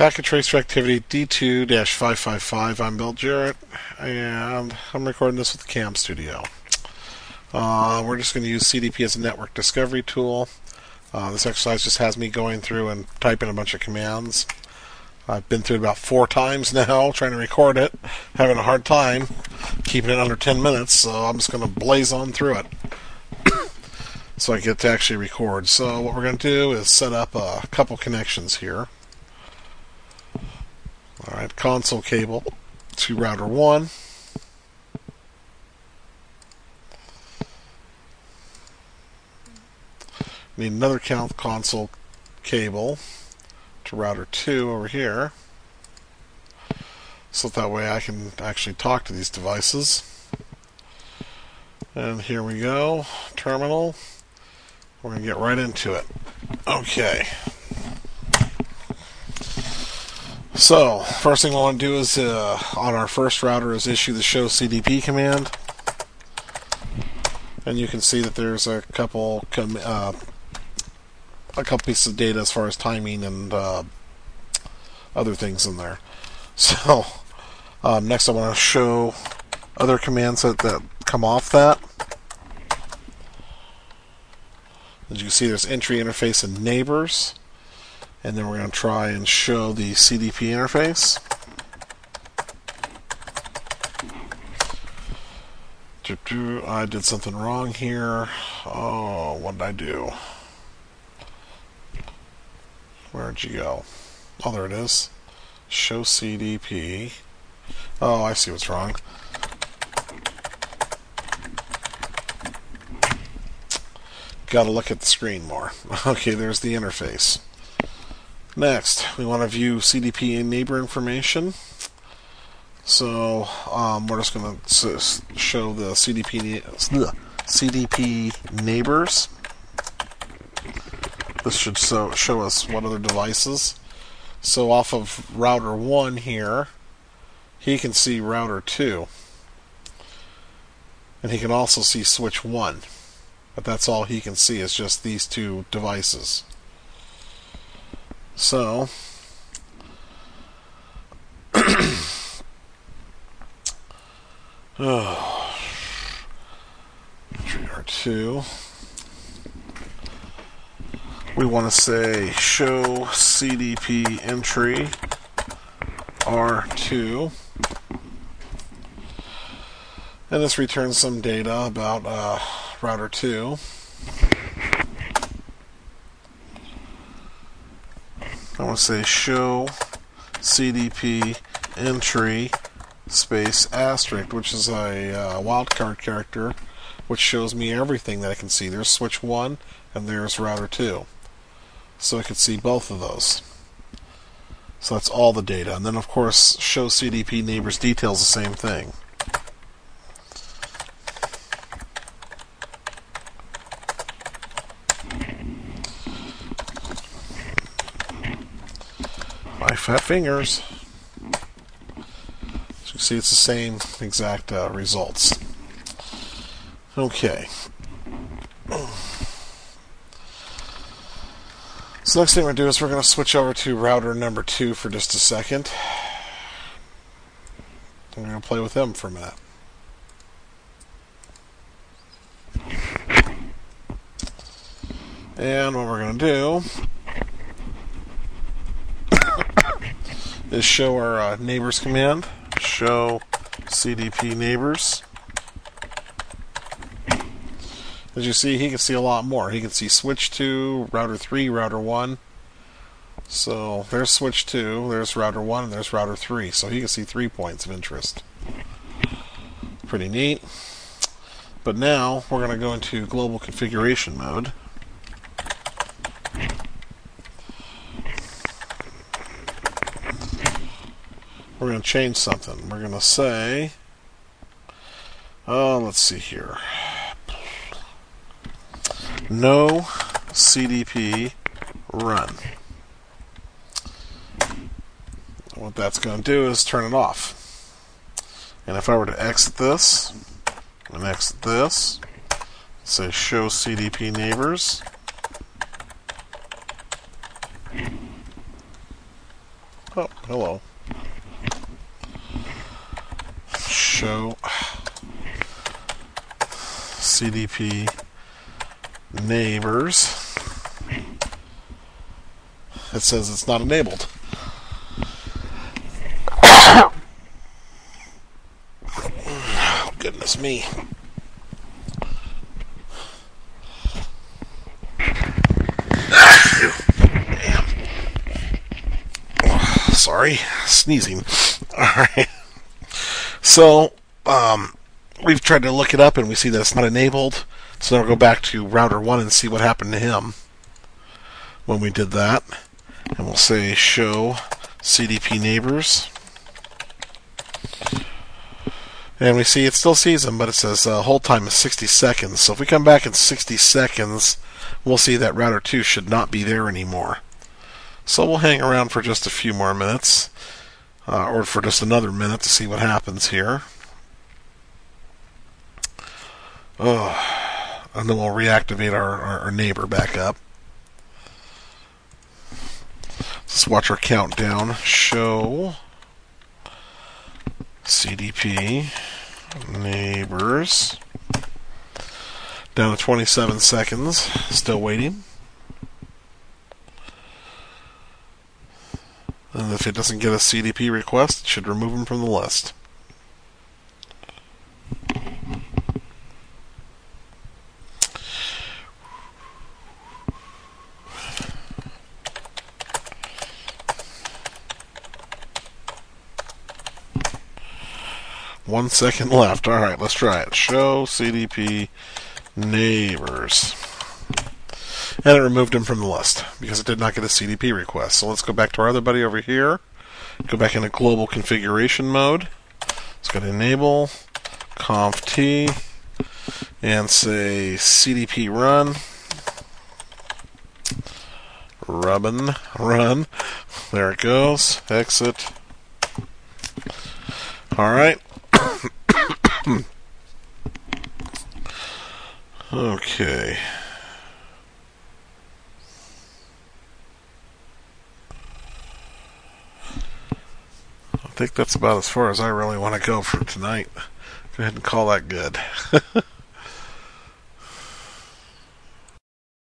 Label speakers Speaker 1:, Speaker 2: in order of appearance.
Speaker 1: Packet tracer activity D2-555. I'm Bill Jarrett, and I'm recording this with the Cam Studio. We're just going to use CDP as a network discovery tool. This exercise just has me going through and typing a bunch of commands. I've been through it about 4 times now, trying to record it, having a hard time keeping it under 10 minutes, so I'm just going to blaze on through it so I get to actually record. So what we're going to do is set up a couple connections here. Alright, console cable to router 1. Need another console cable to router 2 over here. So that way I can actually talk to these devices. And here we go, terminal. We're going to get right into it. Okay. So, first thing I want to do is, on our first router, is issue the show CDP command. And you can see that there's a couple pieces of data as far as timing and other things in there. So, next I want to show other commands that come off that. As you can see, there's entry, interface, and neighbors. And then we're going to try and show the CDP interface. I did something wrong here. Oh, what did I do? Where'd you go? Oh, there it is. Show CDP. Oh, I see what's wrong. Gotta look at the screen more. Okay, there's the interface. Next, we want to view CDP and neighbor information. So we're just going to show the CDP neighbors. This should show us what other devices. So off of router 1 here, he can see router 2. And he can also see switch 1. But that's all he can see, is just these two devices. So, R2. We want to say show CDP entry R2. And this returns some data about router 2. I want to say show CDP entry space asterisk, which is a wildcard character which shows me everything that I can see. There's switch 1 and there's router 2. So I can see both of those. So that's all the data. And then of course show CDP neighbors details the same thing. My fat fingers. As you can see, it's the same exact results. Okay. So next thing we're going to do is we're going to switch over to router number 2 for just a second. I'm going to play with them for a minute. And what we're going to do is show our neighbors command. Show CDP neighbors. As you see, he can see a lot more. He can see switch 2, router 3, router 1. So there's switch 2, there's router 1, and there's router 3. So he can see 3 points of interest. Pretty neat. But now we're going to go into global configuration mode. We're going to change something. We're going to say, let's see here. No CDP run. What that's going to do is turn it off. And if I were to exit this, and exit this, say show CDP neighbors, Oh, hello. Show CDP neighbors. It says it's not enabled. Oh, goodness me. Sorry, sneezing. Alright. So, we've tried to look it up and we see that it's not enabled. So now we'll go back to router 1 and see what happened to him when we did that. And we'll say show CDP neighbors. And we see it still sees them, but it says hold time is 60 seconds. So if we come back in 60 seconds, we'll see that router 2 should not be there anymore. So we'll hang around for just a few more minutes, or for just another minute to see what happens here. And then we'll reactivate our neighbor back up. Let's watch our countdown. Show CDP neighbors. Down to 27 seconds. Still waiting. And if it doesn't get a CDP request, it should remove them from the list. One second left. Alright, let's try it. Show CDP neighbors. And it removed him from the list because it did not get a CDP request. So let's go back to our other buddy over here. Go back into global configuration mode. Let's go to enable, conf t, and say CDP run. Run. There it goes. Exit. Alright. Okay. I think that's about as far as I really want to go for tonight. Go ahead and call that good.